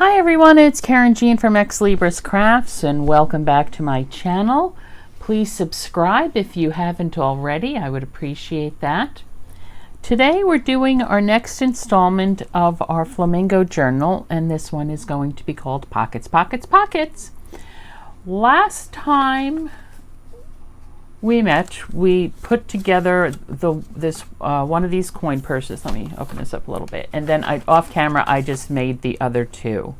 Hi everyone, it's Karen Jean from Ex Libris Crafts and welcome back to my channel. Please subscribe if you haven't already. I would appreciate that. Today we're doing our next installment of our Flamingo journal, and this one is going to be called Pockets, Pockets, Pockets. Last time we met, we put together this one of these coin purses. Let me open this up a little bit. And then off camera, I just made the other two.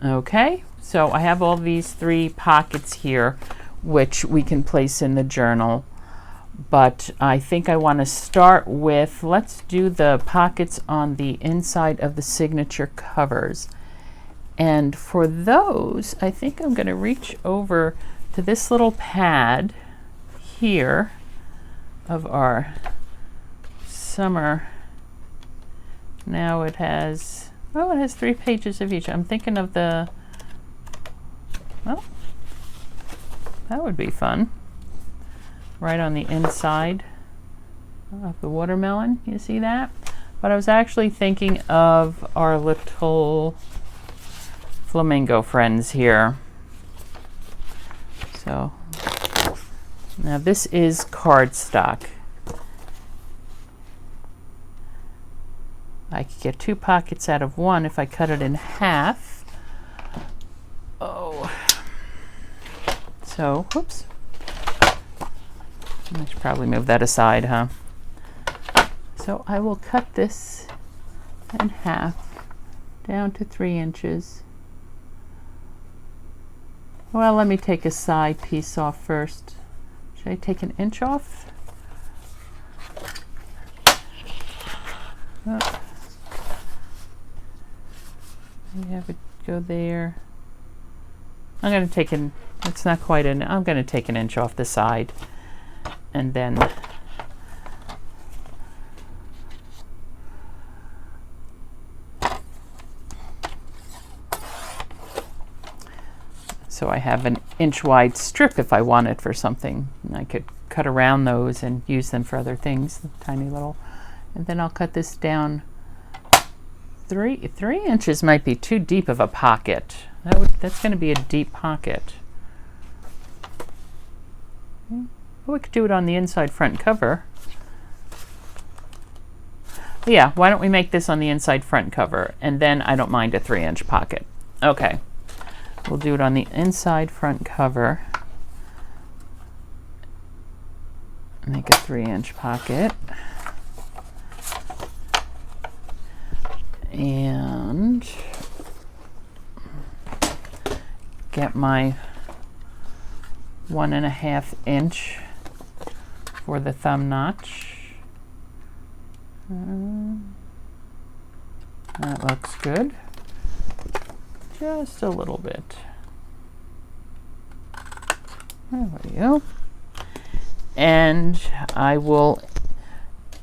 Okay, so I have all these three pockets here, which we can place in the journal. But I think I want to start with, let's do the pockets on the inside of the signature covers. And for those, I think I'm going to reach over to this little pad here of our summer. Now it has, oh, it has 3 pages of each. I'm thinking of the, well, that would be fun. Right on the inside of the watermelon, you see that? But I was actually thinking of our little flamingo friends here. So now this is cardstock. I could get 2 pockets out of one if I cut it in half. Oh, so whoops. I should probably move that aside, huh? So I will cut this in half down to 3 inches. Well, let me take a side piece off first. Should I take an inch off? Oh. You have it go there. I'm going to take an, it's not quite an, I'm going to take an inch off the side. And then so I have an inch wide strip if I want it for something. And I could cut around those and use them for other things, tiny little. And then I'll cut this down 3 inches might be too deep of a pocket. That's going to be a deep pocket. We could do it on the inside front cover. Yeah, why don't we make this on the inside front cover, and then I don't mind a 3-inch pocket. Okay, we'll do it on the inside front cover. Make a 3-inch pocket. And get my 1.5 inch for the thumb notch. That looks good. Just a little bit. There we go. And I will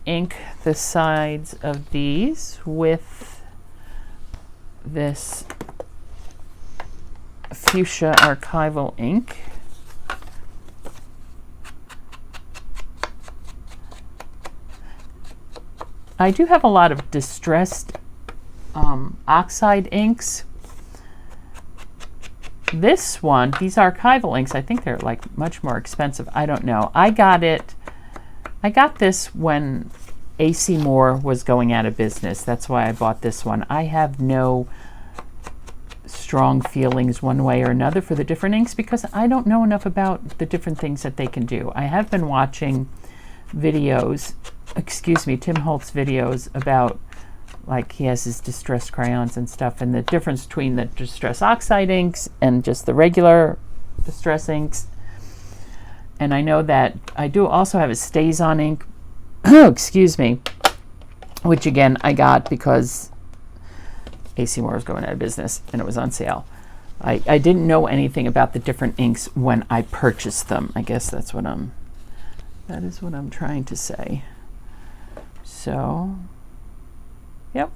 ink the sides of these with this fuchsia archival ink. I do have a lot of distressed oxide inks. This one, these archival inks, I think they're like much more expensive. I don't know. I got this when AC Moore was going out of business. That's why I bought this one. I have no strong feelings one way or another for the different inks because I don't know enough about the different things that they can do. I have been watching videos, Tim Holtz videos about, like, he has his distressed crayons and stuff, and the difference between the distress oxide inks and just the regular distress inks. And I know that I do also have a StazOn ink, which again I got because AC Moore was going out of business and it was on sale. I didn't know anything about the different inks when I purchased them. I guess that is what I'm trying to say. So, yep,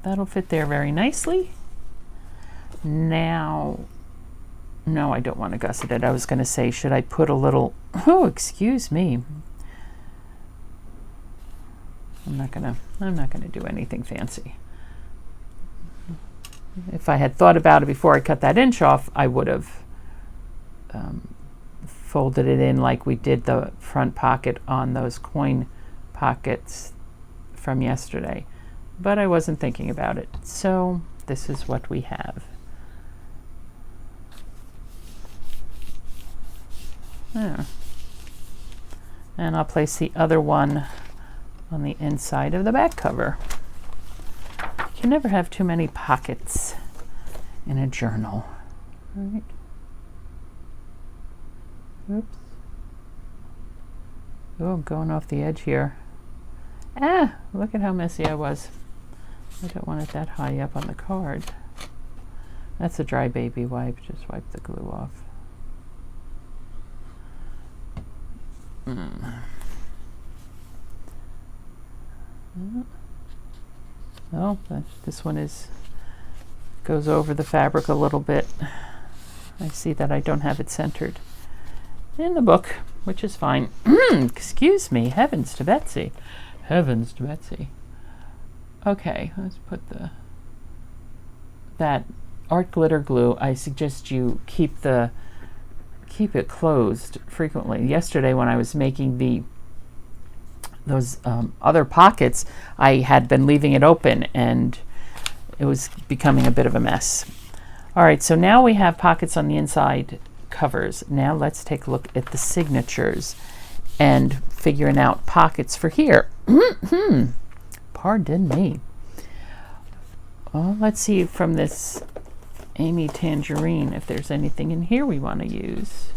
that'll fit there very nicely. Now, no, I don't want to gusset it. I was going to say, should I put a little, oh, excuse me. I'm not gonna do anything fancy. if I had thought about it before I cut that inch off, I would have folded it in like we did the front pocket on those coin pockets from yesterday. But I wasn't thinking about it. So this is what we have. There. And I'll place the other one on the inside of the back cover. You can never have too many pockets in a journal. All right. Oops. Oh, I'm going off the edge here. Ah, look at how messy I was. I don't want it that high up on the card. That's a dry baby wipe. Just wipe the glue off. Oh, this one goes over the fabric a little bit. I see that I don't have it centered in the book, which is fine. Excuse me, heavens to Betsy. Heavens to Betsy. Okay, let's put that art glitter glue. I suggest you keep it closed frequently. Yesterday when I was making those other pockets, I had been leaving it open and it was becoming a bit of a mess. All right, so now we have pockets on the inside covers. Now let's take a look at the signatures and figuring out pockets for here. Pardon me. Well, let's see from this Amy Tangerine if there's anything in here we want to use.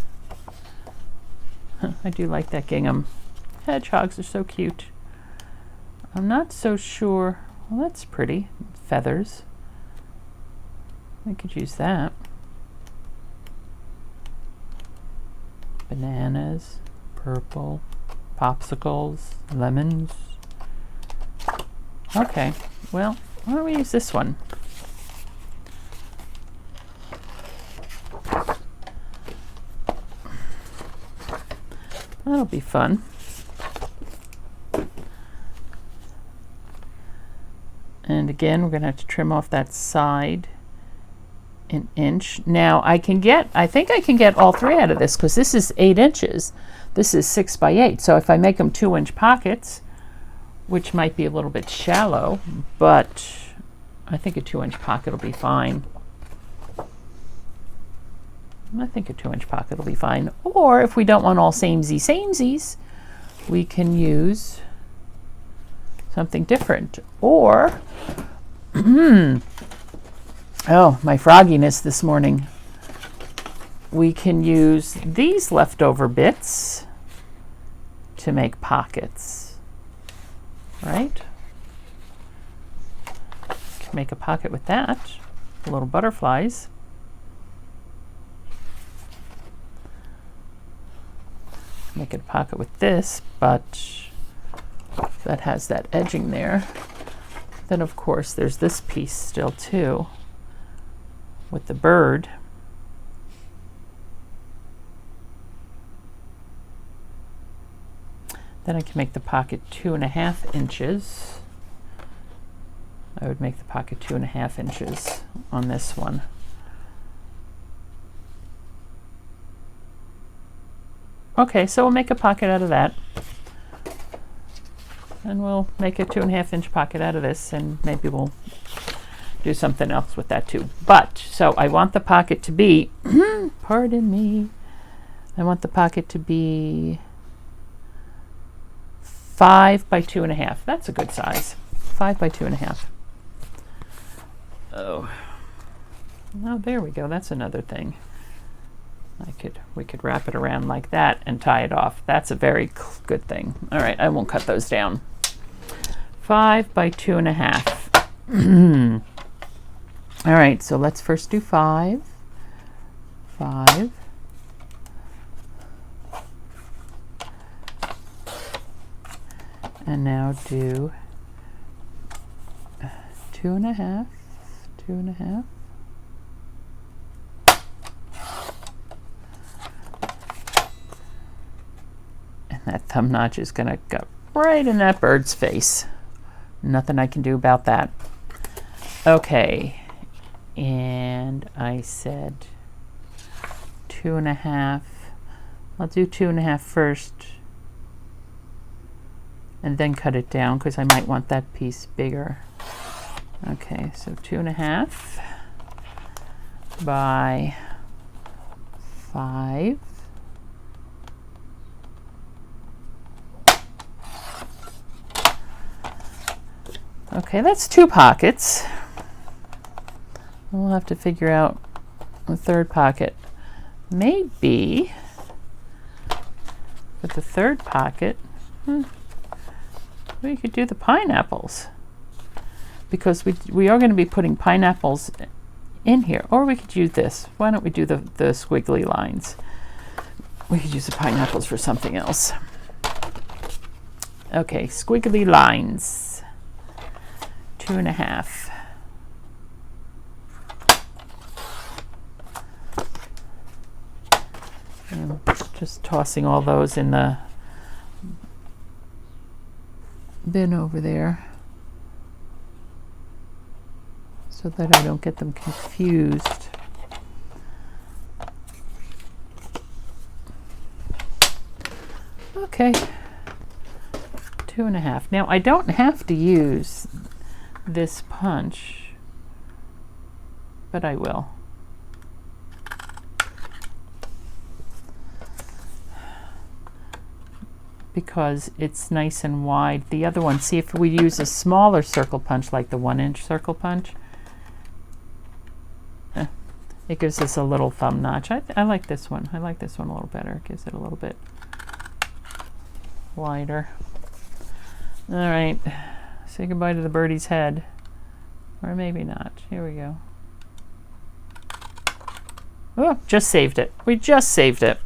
I do like that gingham. Hedgehogs are so cute. I'm not so sure. Well, that's pretty. Feathers. I could use that. Bananas, purple, popsicles, lemons. Okay, well, why don't we use this one? That'll be fun. And again, we're going to have to trim off that side an inch. Now I think I can get all three out of this because this is 8 inches. This is 6 by 8. So if I make them 2-inch pockets, which might be a little bit shallow, but I think a 2-inch pocket will be fine. I think a 2-inch pocket will be fine. Or if we don't want all samesies, we can use something different. Or, oh, my frogginess this morning. We can use these leftover bits to make pockets, right? Can make a pocket with that, little butterflies. Make it a pocket with this, but that has that edging there. Then of course there's this piece still too with the bird. Then I can make the pocket 2.5 inches. I would make the pocket 2.5 inches on this one. Okay, so we'll make a pocket out of that. And we'll make a 2.5-inch pocket out of this, and maybe we'll do something else with that too. But, so I want the pocket to be, pardon me, I want the pocket to be 5 by 2.5. That's a good size. 5 by 2.5. Oh, there we go. That's another thing. We could wrap it around like that and tie it off. That's a very good thing. All right, I won't cut those down. 5 by 2.5. All right, so let's first do 5. 5. And now do 2.5, 2.5. And that thumb notch is going to go right in that bird's face. Nothing I can do about that. Okay, and I said 2.5. I'll do 2.5 first and then cut it down because I might want that piece bigger. Okay, so 2.5 by 5. Okay, that's 2 pockets. We'll have to figure out a third pocket. Maybe with the third pocket, we could do the pineapples, because we are going to be putting pineapples in here. Or we could use this. Why don't we do the squiggly lines? We could use the pineapples for something else. Okay, squiggly lines. 2.5. And just tossing all those in the bin over there so that I don't get them confused. Okay, 2.5. Now I don't have to use this punch, but I will. Because it's nice and wide. The other one, see if we use a smaller circle punch like the 1-inch circle punch, it gives us a little thumb notch. I like this one. I like this one a little better. It gives it a little bit wider. All right. Say goodbye to the birdie's head. Or maybe not. Here we go. Oh, just saved it. We just saved it.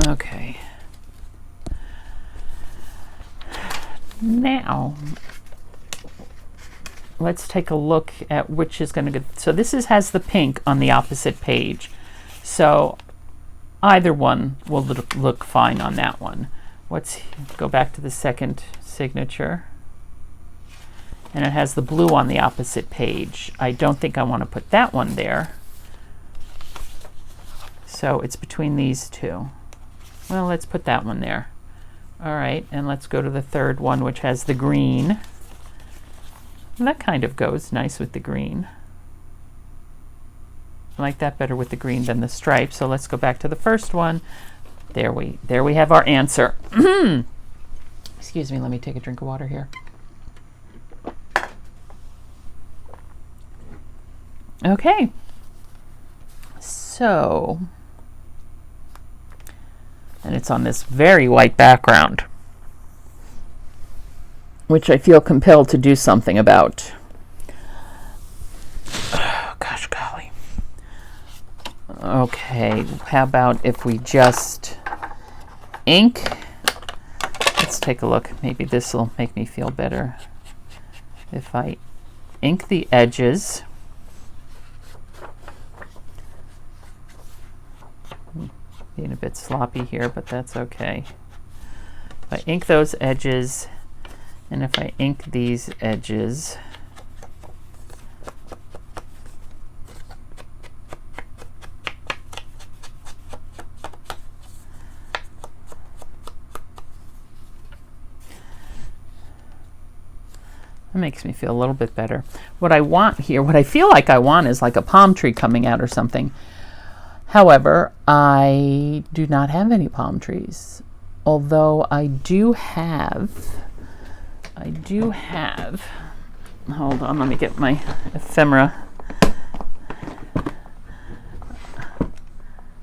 Okay. Now, let's take a look at which is going to go. So this has the pink on the opposite page. So either one will look fine on that one. Let's go back to the second signature. And it has the blue on the opposite page. I don't think I want to put that one there. So it's between these two. Well, let's put that one there. All right, and let's go to the third one, which has the green. And that kind of goes nice with the green. I like that better with the green than the stripe. So let's go back to the first one. There we have our answer. Excuse me, let me take a drink of water here. Okay, so, and it's on this very white background, which I feel compelled to do something about. Oh, gosh golly. Okay, how about if we just ink? Let's take a look. Maybe this will make me feel better. If I ink the edges. Being a bit sloppy here, but that's okay. If I ink those edges, and if I ink these edges, that makes me feel a little bit better. What I want here, what I feel like I want is like a palm tree coming out or something. However, I do not have any palm trees, although I do have, hold on, let me get my ephemera.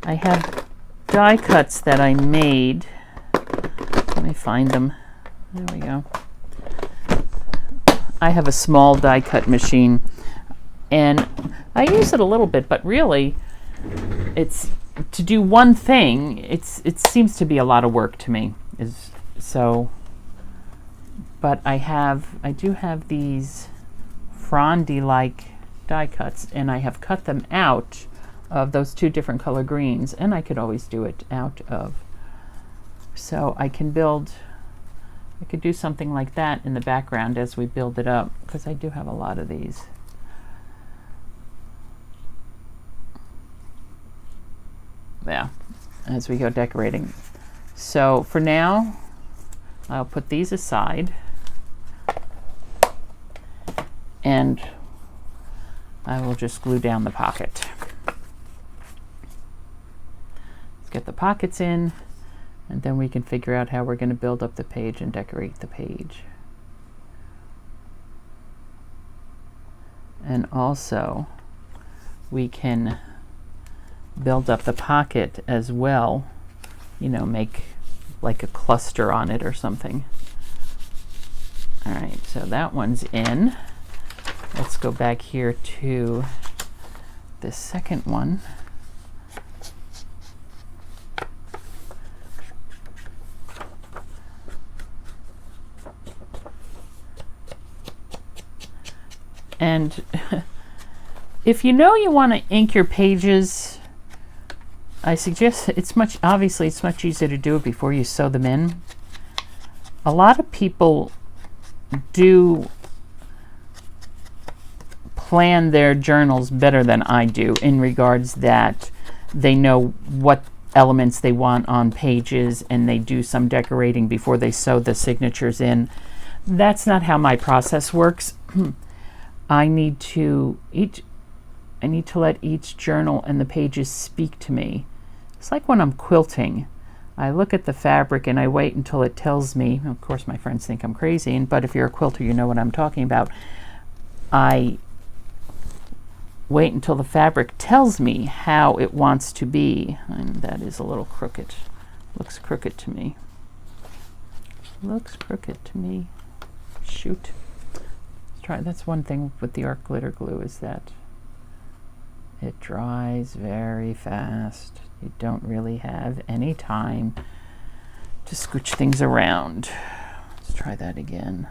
I have die cuts that I made. Let me find them. There we go. I have a small die cut machine, and I use it a little bit, but really, it's to do one thing. It seems to be a lot of work to me. But I do have these frondy like die cuts, and I have cut them out of those two different color greens, and I could always do it out of. So I can build, I could do something like that in the background as we build it up, because I do have a lot of these. Yeah, as we go decorating. So for now, I'll put these aside, and I will just glue down the pocket. Let's get the pockets in, and then we can figure out how we're going to build up the page and decorate the page. And also, we can build up the pocket as well, you know, make like a cluster on it or something. All right, so that one's in. Let's go back here to the second one. And if you know you want to ink your pages, I suggest obviously it's much easier to do it before you sew them in. A lot of people do plan their journals better than I do, in regards that they know what elements they want on pages and they do some decorating before they sew the signatures in. That's not how my process works. I need to let each journal and the pages speak to me. It's like when I'm quilting. I look at the fabric and I wait until it tells me. Of course, my friends think I'm crazy, but if you're a quilter, you know what I'm talking about. I wait until the fabric tells me how it wants to be. And that is a little crooked. Looks crooked to me. Looks crooked to me. Shoot. Let's try. That's one thing with the art glitter glue, is that it dries very fast. You don't really have any time to scooch things around. Let's try that again.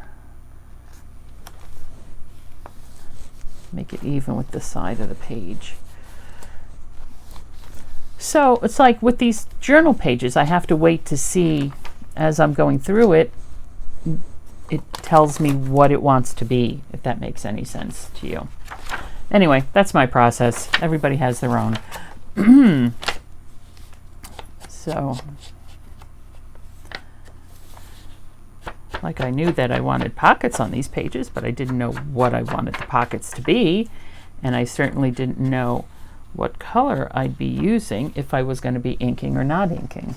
Make it even with the side of the page. So it's like with these journal pages, I have to wait to see, as I'm going through it, it tells me what it wants to be, if that makes any sense to you. Anyway, that's my process. Everybody has their own. So, like, I knew that I wanted pockets on these pages, but I didn't know what I wanted the pockets to be, and I certainly didn't know what color I'd be using, if I was going to be inking or not inking.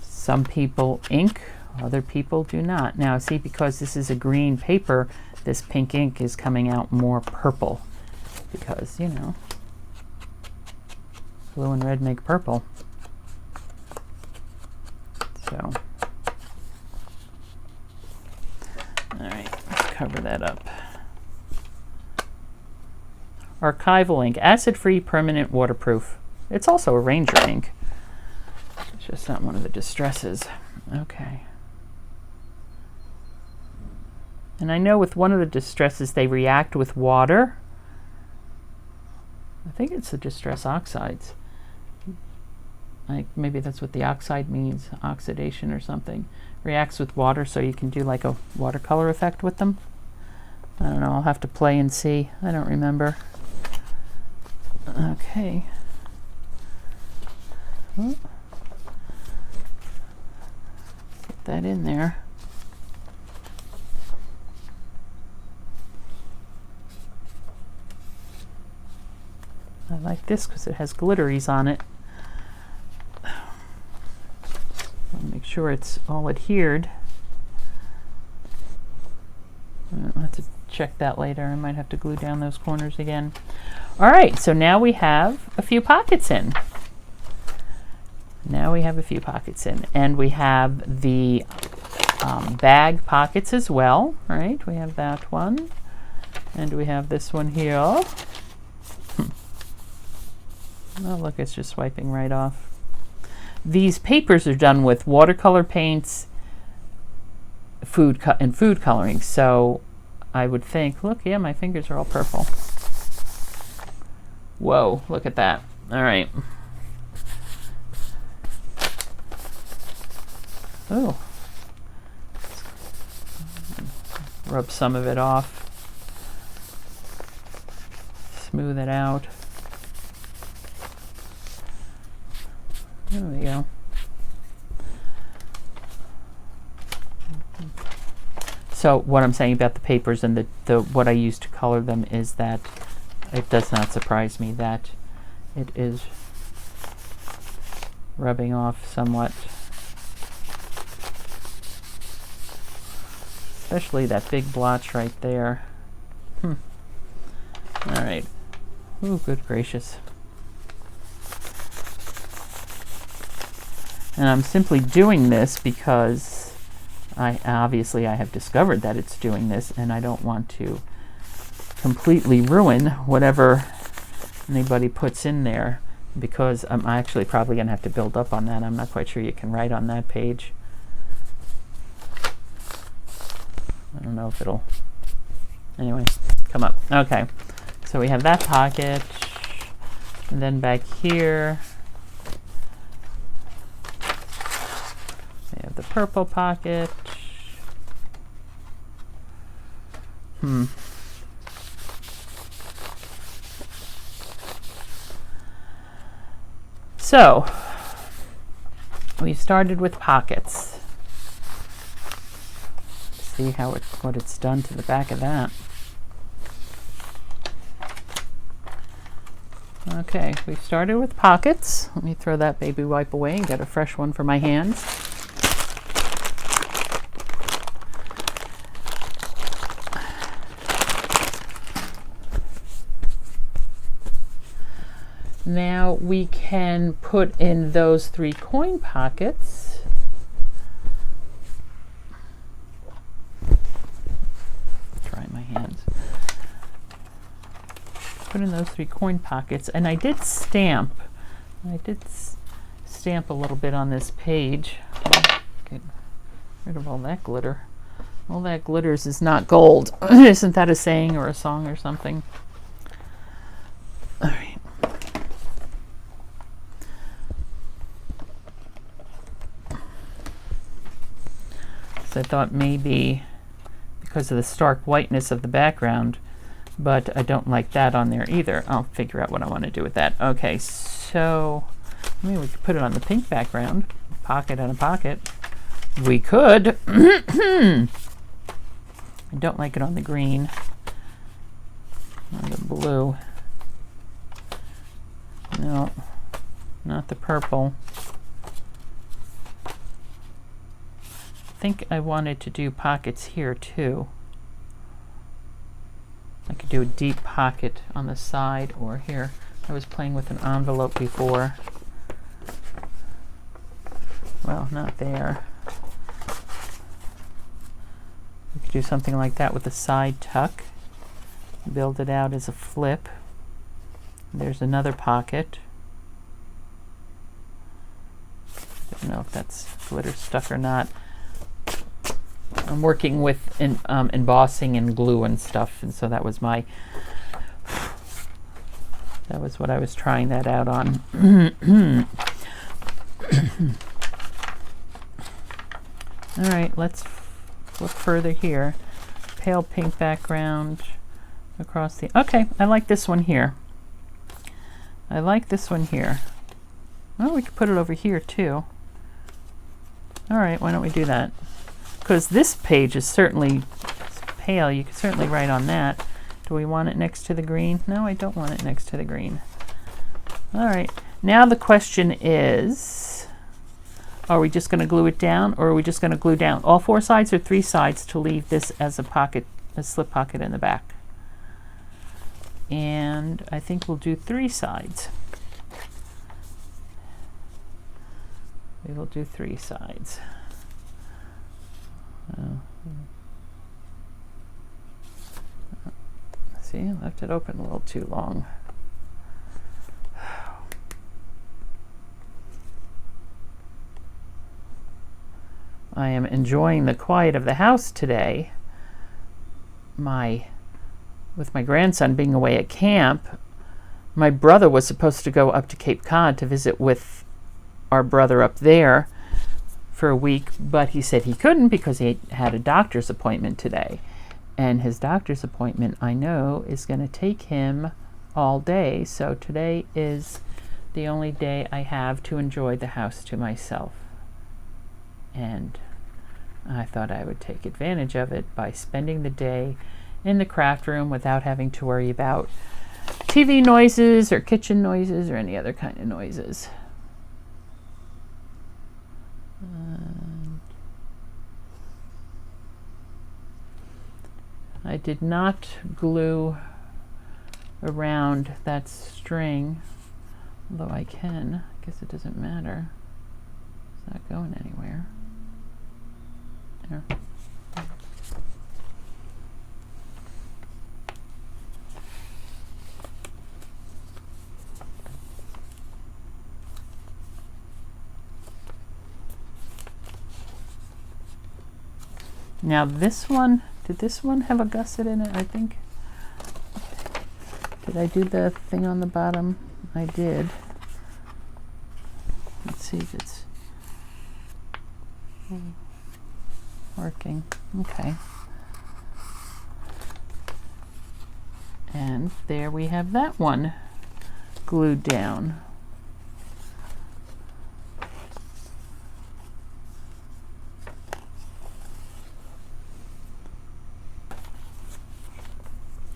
Some people ink, other people do not. Now, see, because this is a green paper, this pink ink is coming out more purple, because, you know, blue and red make purple. So, all right, let's cover that up. Archival ink, acid-free, permanent, waterproof. It's also a Ranger ink. It's just not one of the distresses. Okay. And I know with one of the distresses, they react with water. I think it's the distress oxides. Maybe that's what the oxide means, oxidation or something. Reacts with water, so you can do like a watercolor effect with them. I don't know, I'll have to play and see. I don't remember. Okay. Get that in there. I like this because it has glitteries on it. Make sure it's all adhered. I'll have to check that later. I might have to glue down those corners again. All right, so now we have a few pockets in. Now we have a few pockets in, and we have the bag pockets as well. All right, we have that one, and we have this one here. Oh, look, it's just swiping right off. These papers are done with watercolor paints, food coloring. So I would think, look, yeah, my fingers are all purple. Whoa, look at that. All right. Oh. Rub some of it off. Smooth it out. There we go. So what I'm saying about the papers and the what I use to color them is that it does not surprise me that it is rubbing off somewhat. Especially that big blotch right there. All right. Ooh, good gracious. And I'm simply doing this because I have discovered that it's doing this, and I don't want to completely ruin whatever anybody puts in there, because I'm actually probably going to have to build up on that. I'm not quite sure you can write on that page. I don't know if it'll, anyway, come up. Okay, so we have that pocket, and then back here we have the purple pocket. So we started with pockets. See what it's done to the back of that. Okay, we started with pockets. Let me throw that baby wipe away and get a fresh one for my hands. Now we can put in those 3 coin pockets. Try my hands. Put in those 3 coin pockets, and I did stamp. Stamp a little bit on this page. Get rid of all that glitter. All that glitters is not gold. Isn't that a saying or a song or something? All right. So I thought maybe because of the stark whiteness of the background, but I don't like that on there either. I'll figure out what I want to do with that. Okay, so I mean, we could put it on the pink background, pocket and a pocket. We could. I don't like it on the green, on the blue. No, not the purple. I think I wanted to do pockets here too. I could do a deep pocket on the side or here. I was playing with an envelope before. Well, not there. We could do something like that with a side tuck. Build it out as a flip. There's another pocket. Don't know if that's glitter stuck or not. I'm working with embossing and glue and stuff, and so that was what I was trying that out on. All right, let's look further here. Pale pink background across the, okay, I like this one here. I like this one here. Well, we could put it over here too. All right, why don't we do that? Because this page is certainly pale. You could certainly write on that. Do we want it next to the green? No, I don't want it next to the green. All right, now the question is, are we just going to glue it down, or are we just going to glue down all 4 sides or 3 sides to leave this as a pocket, a slip pocket in the back? And I think we'll do 3 sides. We will do 3 sides. See, I left it open a little too long. I am enjoying the quiet of the house today. With my grandson being away at camp, My brother was supposed to go up to Cape Cod to visit with our brother up there for a week, but he said he couldn't because he had a doctor's appointment today. And his doctor's appointment, I know, is going to take him all day. So today is the only day I have to enjoy the house to myself. And I thought I would take advantage of it by spending the day in the craft room without having to worry about TV noises or kitchen noises or any other kind of noises. I did not glue around that string, although I can. I guess it doesn't matter. It's not going anywhere. There. Now this one, did this one have a gusset in it? I think. Did I do the thing on the bottom? I did. Let's see if it's working. Okay. And there we have that one glued down.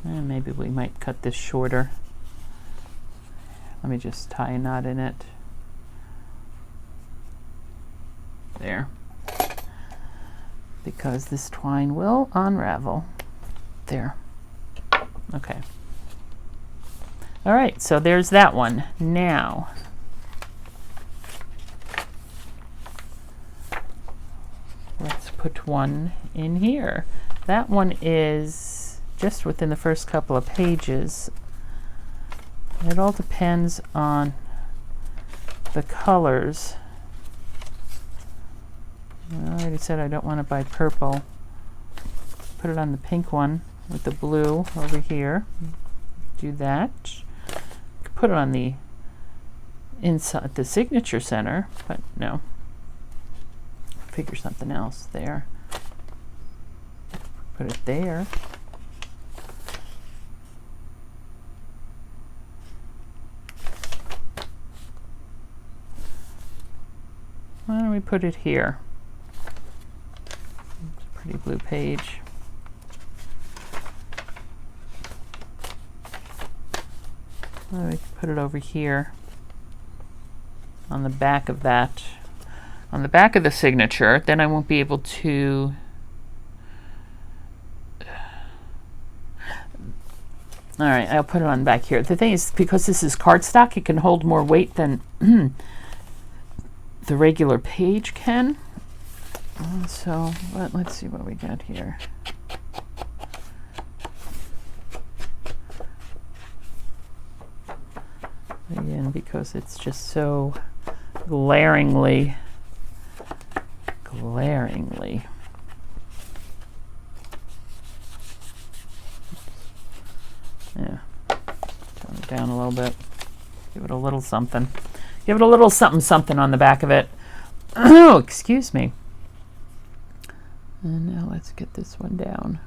And maybe we might cut this shorter. Let me just tie a knot in it. There. Because this twine will unravel. There. Okay. All right, so there's that one. Now, let's put one in here. That one is just within the first couple of pages. It all depends on the colors. I already said I don't want to buy purple. Put it on the pink one with the blue over here. Do that. Put it on the inside, the signature center, but no. Figure something else there. Put it there. Why don't we put it here? It's a pretty blue page. Why don't we put it over here on the back of that, on the back of the signature. Then I won't be able to all right, I'll put it on back here. The thing is, because this is cardstock, it can hold more weight than the regular page can. So let's see what we got here. Again, because it's just so glaringly. Yeah, tone it down a little bit. Give it a little something. Give it a little something on the back of it. Oh, excuse me. And now let's get this one down.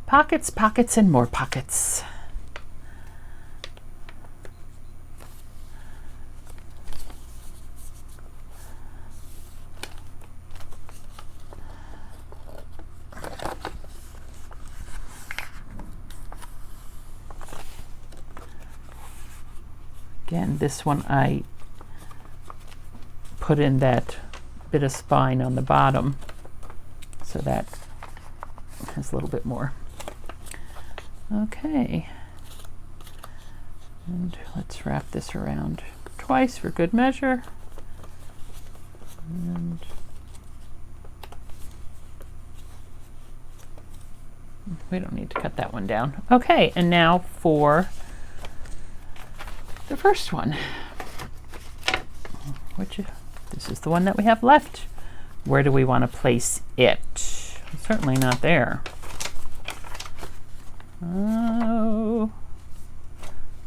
Pockets, pockets, and more pockets. Again, this one I put in that bit of spine on the bottom, so that has a little bit more. Okay, and let's wrap this around twice for good measure. And we don't need to cut that one down. Okay, and now for the first one, which this is the one that we have left. Where do we want to place it? Certainly not there. Oh,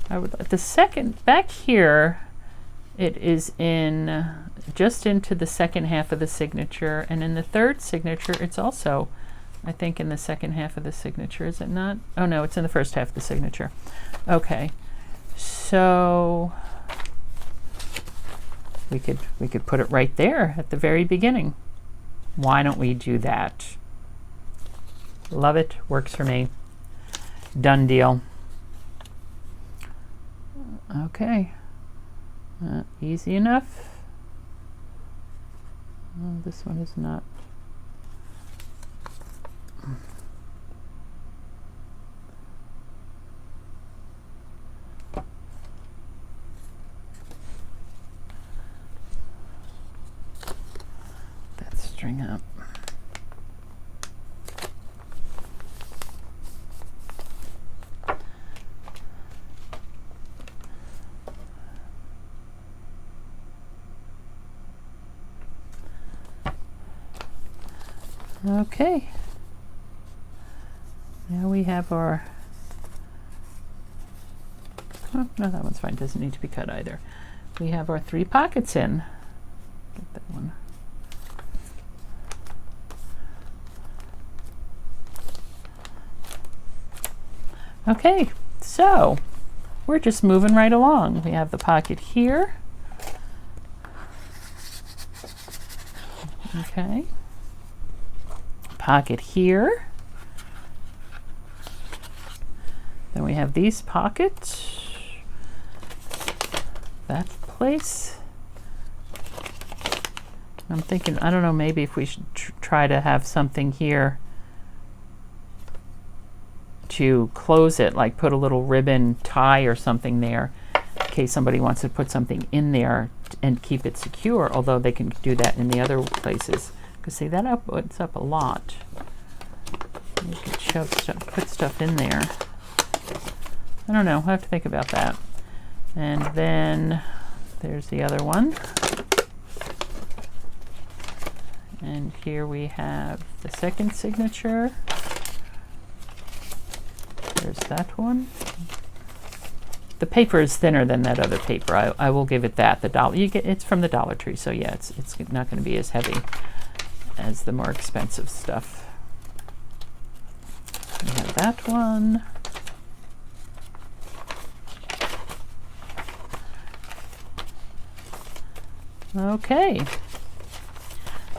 I would the second back here. It is in just into the second half of the signature, and in the third signature, it's also, I think, in the second half of the signature. Is it not? Oh no, it's in the first half of the signature. Okay, so we could put it right there at the very beginning. Why don't we do that? Love it. Works for me. Done deal. Okay. Easy enough. Oh, this one is not. That string up. Okay, now we have our, oh, no, that one's fine, doesn't need to be cut either. We have our 3 pockets in. Get that one. Okay, so we're just moving right along. We have the pocket here. Okay. Pocket here. Then we have these pockets. That place. I'm thinking, I don't know, maybe if we should try to have something here to close it, like put a little ribbon tie or something there in case somebody wants to put something in there and keep it secure, although they can do that in the other places. Because see, that opens up a lot. You can shove stuff, put stuff in there. I don't know, I'll have to think about that. And then there's the other one. And here we have the second signature. There's that one. The paper is thinner than that other paper. I will give it that. It's from the Dollar Tree, so yeah, it's not going to be as heavy as the more expensive stuff. We have that one. Okay,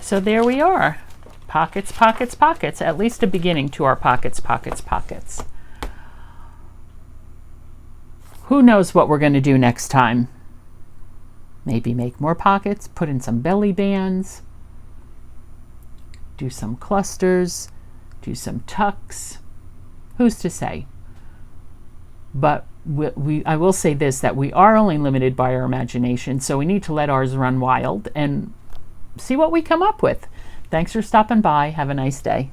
so there we are. Pockets, pockets, pockets. At least a beginning to our pockets, pockets, pockets. Who knows what we're going to do next time? Maybe make more pockets, put in some belly bands, do some clusters, do some tucks. Who's to say? But I will say this, that we are only limited by our imagination, so we need to let ours run wild and see what we come up with. Thanks for stopping by. Have a nice day.